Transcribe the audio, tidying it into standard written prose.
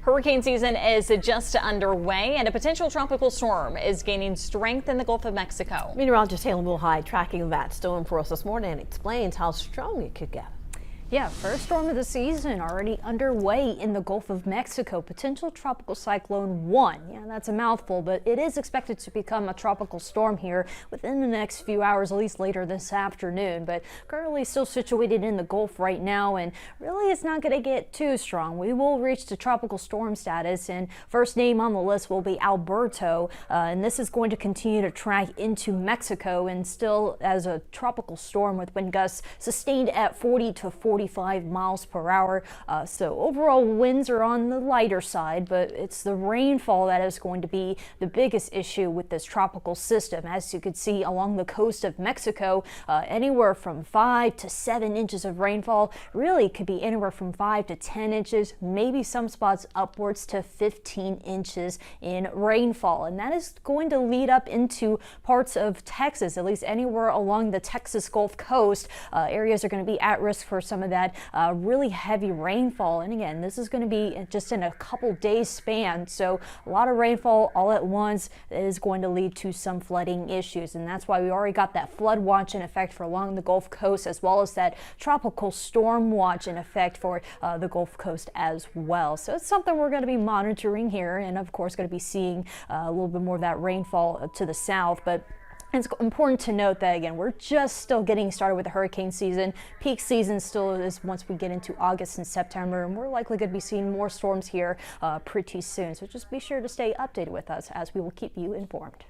Hurricane season is just underway, and a potential tropical storm is gaining strength in the Gulf of Mexico. Meteorologist Haley Woolhide tracking that storm for us this morning and explains how strong it could get. Yeah, first storm of the season already underway in the Gulf of Mexico. Potential tropical cyclone 1. Yeah, that's a mouthful, but it is expected to become a tropical storm here within the next few hours, at least later this afternoon. But currently still situated in the Gulf right now, and really it's not going to get too strong. We will reach the tropical storm status, and first name on the list will be Alberto, and this is going to continue to track into Mexico and still as a tropical storm with wind gusts sustained at 40 to 45 miles per hour. So overall winds are on the lighter side, but it's the rainfall that is going to be the biggest issue with this tropical system. As you can see along the coast of Mexico, anywhere from 5 to 7 inches of rainfall. Really could be anywhere from 5 to 10 inches, maybe some spots upwards to 15 inches in rainfall. And that is going to lead up into parts of Texas, at least anywhere along the Texas Gulf Coast. Areas are going to be at risk for some of that really heavy rainfall. And again, this is going to be just in a couple days span, so a lot of rainfall all at once is going to lead to some flooding issues, and that's why we already got that flood watch in effect for along the Gulf Coast, as well as that tropical storm watch in effect for the Gulf Coast as well. So it's something we're going to be monitoring here, and of course going to be seeing a little bit more of that rainfall to the south. But it's important to note that, again, we're just still getting started with the hurricane season. Peak season still is once we get into August and September, and we're likely going to be seeing more storms here pretty soon. So just be sure to stay updated with us as we will keep you informed.